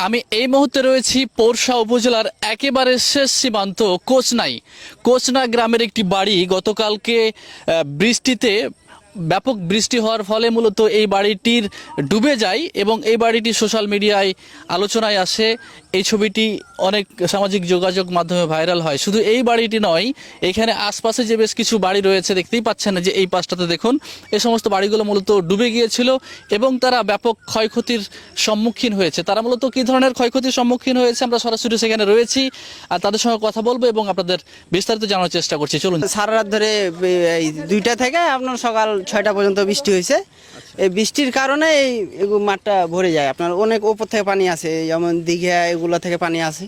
আমি এই মুহূর্তে রয়েছি পোরশা উপজেলার একেবারে শেষ সীমান্ত কোচনা গ্রামের একটি বাড়ি। গতকালকে বৃষ্টিতে ব্যাপক বৃষ্টি হওয়ার ফলে মূলত এই বাড়িটির ডুবে যায় এবং এই বাড়িটি সোশ্যাল মিডিয়ায় আলোচনায় আসে। এই ছবিটি অনেক সামাজিক যোগাযোগ মাধ্যমে ভাইরাল হয়। শুধু এই বাড়িটি নয়, এখানে আশপাশে যে বেশ কিছু বাড়ি রয়েছে, দেখতেই পাচ্ছেন যে এই পাশটাতে দেখুন, এই সমস্ত বাড়িগুলো মূলত ডুবে গিয়েছিল এবং তারা ব্যাপক ক্ষয়ক্ষতির সম্মুখীন হয়েছে। তারা মূলত কী ধরনের ক্ষয়ক্ষতির সম্মুখীন হয়েছে আমরা সরাসরি সেখানে রয়েছি আর তাদের সঙ্গে কথা বলবো এবং আপনাদের বিস্তারিত জানার চেষ্টা করছি। চলুন। সারা রাত ধরে এই 2টা থেকে আপনার সকাল 6টা পর্যন্ত বৃষ্টি হয়েছে। এই বৃষ্টির কারণে এই মাঠটা ভরে যায়। আপনার অনেক উপর থেকে পানি আসে, যেমন দীঘা এগুলো থেকে পানি আসে।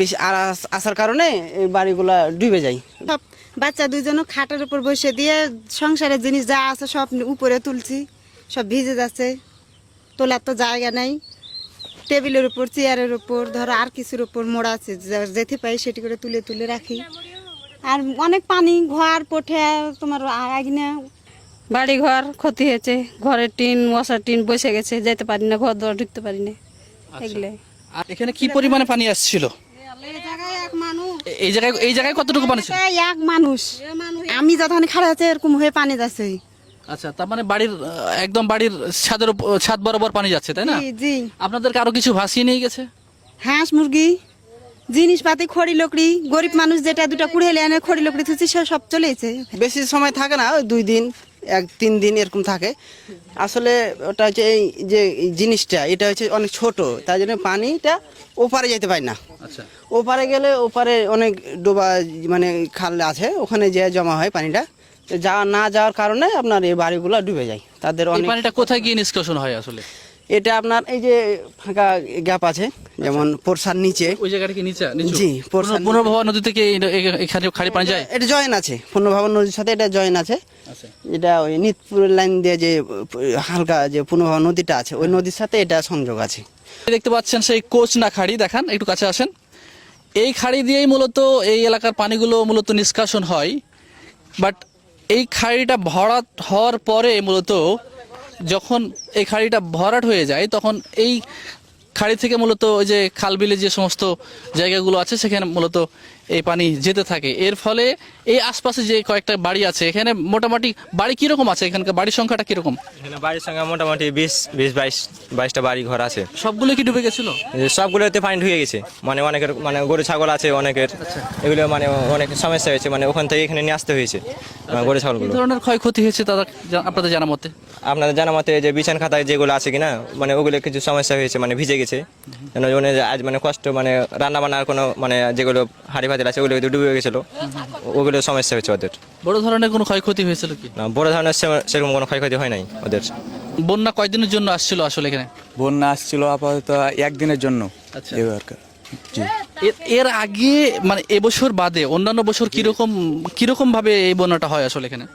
বেশি আর আসার কারণে এই বাড়িগুলা ডুবে যায়। সব বাচ্চা দুইজন খাটের উপর বসে দিয়ে সংসারের জিনিস যা আছে সব উপরে তুলছি, সব ভিজে যাচ্ছে। তোলার তো জায়গা নেই। টেবিলের উপর, চেয়ারের উপর, ধরো আর কিছুর উপর মোড়া আছে, যেতে পাই সেটি করে তুলে তুলে রাখি। আর অনেক পানি, ঘর পঠে তোমার আগুনে বাড়ি ঘর ক্ষতি হয়েছে, ঘরের টিন মশার টিন বসে গেছে, যেতে পারি না, ঘর দর ঢুকতে পারি না। এগুলো আর এখানে কি পরিমাণে পানি আসছিল? এই জায়গায় কতটুকু পানি ছিল? এক মানুষ, আমি যখন খাড়া আছে এরকম হয়ে পানি যাচ্ছে। আচ্ছা, তার মানে বাড়ির একদম বাড়ির ছাদ বরাবর পানি যাচ্ছে, তাই না? জি জি। আপনাদের আরো কিছু ভাসিয়ে নিয়ে গেছে? হাঁস মুরগি জিনিসপাতি, খড়ি লকড়ি, গরিব মানুষ যেটা দুটা কুড়ে এনে খড়ি লকড়ি থুচি সব চলেছে। বেশি সময় থাকে না, ওই 2 দিন 3 দিন এরকম থাকে। আসলে ওটা হচ্ছে এই যে এই জিনিসটা, এটা হচ্ছে অনেক ছোট, তাই জন্য পানিটা ওপারে যেতে পারে না। আচ্ছা, ওপারে গেলে ওপারে অনেক ডোবা মানে খাল আছে, ওখানে যে জমা হয় পানিটা। না যাওয়ার কারণে আপনার এই বাড়িগুলো ডুবে যায়। তাদের এই অনেক পানিটা কোথায় গিয়ে নিষ্কাশন হয় আসলে? এটা আপনার এই যে ফাঁকা গ্যাপ আছে, যেমন পোরশার নিচে। ওই জায়গাটা কি নিচে? জি, পোরশার পুনর্ভবা নদী থেকে এখানে খালি পানি যায়? এটা জয়েন আছে, পূর্ণভবন নদীর সাথে এটা জয়েন আছে। আচ্ছা, এটা ওই নিতপুরের লাইন দিয়ে যে হালকা যে পূর্ণভবন নদীটা আছে, ওই নদীর সাথে এটা সংযোগ আছে। দেখতে পাচ্ছেন সেই কোচনা খাড়ি, দেখান একটু কাছে আসেন। এই খাড়ি দিয়েই মূলত এই এলাকার পানিগুলো মূলত নিষ্কাশন হয়। বাট এই খাড়িটা ভরাট হওয়ার পরে মূলত যখন এই খাড়িটা ভরাট হয়ে যায় তখন এই খাড়ি থেকে মূলত ওই যে খাল বিলে যে সমস্ত জায়গাগুলো আছে সেখানে মূলত এই পানি যেতে থাকে। এর ফলে এই আশপাশে যে কয়েকটা বাড়ি আছে, এখানে মোটামুটি বাড়ি কীরকম আছে? এখানকার বাড়ির সংখ্যাটা কীরকম? এখানে বাড়ির সংখ্যা মোটামুটি 22টা বাড়ি ঘর আছে। সবগুলো কি ডুবে গেছিল? সবগুলোতে পানি ঢুকে গেছে, মানে অনেকের মানে গরু ছাগল আছে অনেকের, এগুলো মানে অনেক সমস্যা হয়েছে, মানে ওখান থেকে এখানে নিয়ে আসতে হয়েছে গরু কি ছাগলগুলো। ধরনের ক্ষয়ক্ষতি হয়েছে দাদা আপনাদের জানা মতে? আপনাদের জানা মতে যে বিছান খাতায় যেগুলো আছে কিনা, মানে ওগুলো কিছু সমস্যা হয়েছে, মানে ভিজে গেছে। আজ মানে কষ্ট, মানে রান্না বান্নার কোনো মানে যেগুলো হাঁড়ি ভাতের আছে ওগুলো ডুবে গেছিলো, ওগুলো সমস্যা হয়েছে ওদের। বড় ধরনের কোনো ক্ষয়ক্ষতি হয়েছিল কি? না, বড় ধরনের সেরকম কোনো ক্ষয়ক্ষতি হয় নাই ওদের। বন্যা কয়দিনের জন্য আসছিল আসলে এখানে? বন্যা আসছিল আপাতত একদিনের জন্য। আচ্ছা। এবার জি, এর আগে মানে এবছর বাদে অন্যান্য বছর কিরকম ভাবে এই বন্যাটা হয় আসলে এখানে?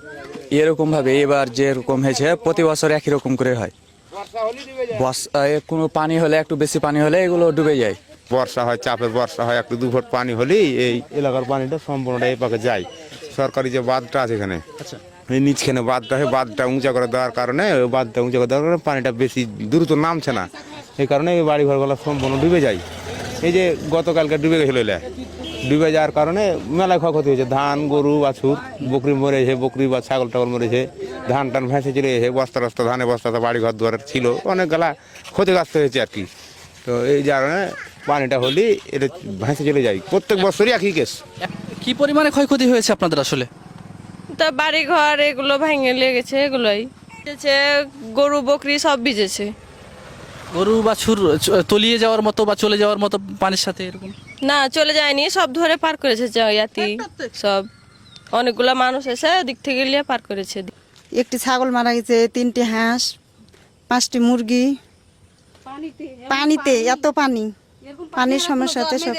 এরকম ভাবে এবার যেরকম হয়েছে প্রতি বছর একই রকম করে হয়। বর্ষায় কোনো পানি হলে, একটু বেশি পানি হলে এগুলো ডুবে যায়। বর্ষা হয়, চাপের বর্ষা হয়, একটু 2 ফুট পানি হলেই এই এলাকার পানিটা সম্পূর্ণটা এই পাকে যায়। সরকারি যে বাঁধটা আছে এখানে, আচ্ছা, এই নিচখানে বাঁধটা হয়, বাঁধটা উঁচা করে দেওয়ার কারণে, ওই বাঁধটা উঁচা করে দেওয়ার কারণে পানিটা বেশি দ্রুত নামছে না। এই কারণে এই বাড়ি ঘরগুলো সম্পূর্ণ ডুবে যায়। এই যে গতকালকে ডুবে গেছিল, ডুবে যাওয়ার কারণে মেলা ক্ষয়ক্ষতি হয়েছে। ধান, গরু, বাছুর, বকরি মরেছে, বকরি বা ছাগল টাগল মরেছে, ধান টান ভেসে চলে এসে বস্তা ধানে বস্তা বাড়ি ঘর দুয়ার ছিল, অনেক গেলা ক্ষতিগ্রস্ত হয়েছে আর কি। তো এই কারণে পানিটা হলেই এটা ভেসে চলে যায়। প্রত্যেক বছরই একই কেস। কি পরিমাণে ক্ষয়ক্ষতি হয়েছে আপনাদের আসলে? তো বাড়ি ঘর এগুলো ভেঙে লেগেছে, এগুলোই ভিজেছে, গরু বকরি সব ভিজেছে। গরু বাছুর তলিয়ে যাওয়ার মতো বা চলে যাওয়ার মতো পানির সাথে এরকম? না, চলে যায়নি, সব ধরে পার করেছে ইয়াতি সব। অনেকগুলা মানুষ এসে দিক থেকে নিয়ে পার করেছে। একটি ছাগল মারা গেছে, 3টি হাঁস, 5টি মুরগি। পানিতে এত পানি, পানির সমস্যাতে সব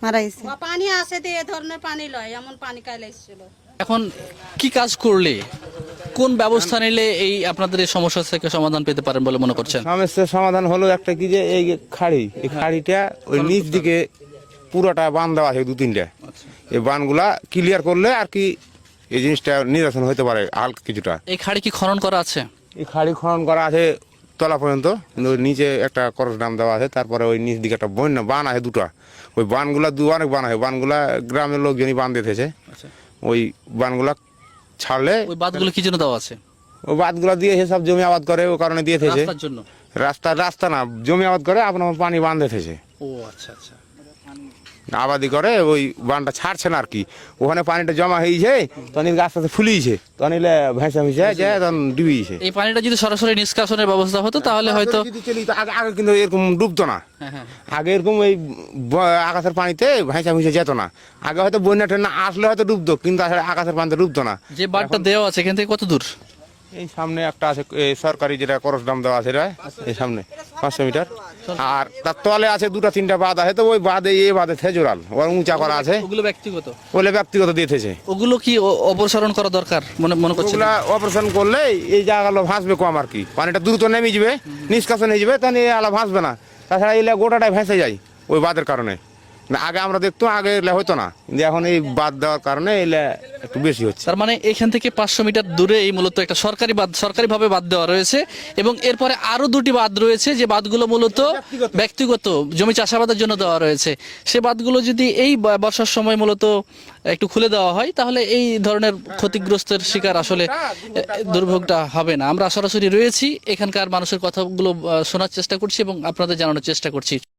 মারা গেছে। পানি আসে দিয়ে এ ধরনের পানি লয়, এমন পানি কাইলে এসেছিল। এখন কি কাজ করলে, কোন ব্যবস্থা নিলে এই আপনাদের এই সমস্যা থেকে সমাধান পেতে পারেন বলে মনে করছেন? সমস্যার সমাধান হলো একটা কি, যে এই খাড়ি, এই খাড়িটা ওই নিচ দিকে পুরোটা বান দেওয়া আছে 2-3টা। এই বানগুলা ক্লিয়ার করলে আর কি এই জিনিসটা নিরসন হতে পারে হালকা কিছুটা। এই খাড়ি কি খনন করা আছে? এই খাড়ি খনন করা আছে তলা পর্যন্ত, কিন্তু ওই নিচে একটা করস ড্যাম দেওয়া আছে, তারপরে ওই নিচ দিকে একটা বন্যা বান আছে দুটা, ওই বানগুলা অনেক বান আছে, বানগুলা গ্রামের লোকজনই বান দিতেছে। ওই বানগুলা ছাড়লে ওই বাঁধগুলো কি জন্য দেওয়া আছে? ওই বাঁধগুলা দিয়েছে সব জমি আবাদ করে, ও কারণে দিয়েছে। রাস্তার জন্য? রাস্তা না, জমি আবাদ করে আপনার পানি বান দিতেছে, ও আচ্ছা আচ্ছা। আবাদি করে, ওই বানটা ছাড়ছে না আর কি। ওখানে পানিটা জমা হয়েছে, তখন রাস্তাতে ফুলিয়েছে, তখন ভেসা মিশে যায়, তখন ডুবিয়েছে। এই পানিটা যদি সরাসরি নিষ্কাশনের ব্যবস্থা হতো তাহলে হয়তো যদি চলি তো আগে কিন্তু এরকম ডুবতো না। আগে এরকম এই আকাশের পানিতে ভেসা মিশে যেত না। আগে হয়তো বন্যা টন্যা আসলে হয়তো ডুবতো, কিন্তু আসলে আকাশের পানিতে ডুবতো না। যে বাঁধটা দেওয়া আছে এখান থেকে কত দূর? এই সামনে একটা আছে, এই সরকারি যেটা করস ড্যাম দেওয়া আছে, এই সামনে 500 মিটার, আর তার তলে আছে 2-3টা বাঁধ আছে, তো ওই বাঁধে এই বাঁধে থেজুরাল ওর উঁচা করা আছে, ওগুলো ব্যক্তিগত? বলে ব্যক্তিগত দিয়েছে। ওগুলো কি অপসারণ করা দরকার মনে করছেন? ওগুলা অপারেশন করলে এই জায়গাগুলো ভাসবে কম আর কি, পানিটা দ্রুত নেমে যাবে, নিষ্কাশন হয়ে যাবে, তখন এই আলা ভাসবে না। তাছাড়া এলে গোটাটাই ভেসে যায় ওই বাঁধের কারণে। না আগে আমরা দেখতো, আগে এলে হতো না, কিন্তু এখন এই বাঁধ দেওয়ার কারণে এলে একটু বেশি হচ্ছে। তার মানে এখান থেকে 500 মিটার দূরে এই মূলত একটা সরকারিভাবে বাঁধ দেওয়া রয়েছে, এবং এরপরে আরো 2টি বাঁধ রয়েছে যে বাঁধগুলো মূলত ব্যক্তিগত জমি চাষাবাদের জন্য দেওয়া রয়েছে। সে বাঁধগুলো যদি এই বর্ষার সময় মূলত একটু খুলে দেওয়া হয় তাহলে এই ধরনের ক্ষতিগ্রস্তের শিকার আসলে দুর্ভোগটা হবে না। আমরা সরাসরি রয়েছি, এখানকার মানুষের কথাগুলো শোনার চেষ্টা করছি এবং আপনাদের জানানোর চেষ্টা করছি।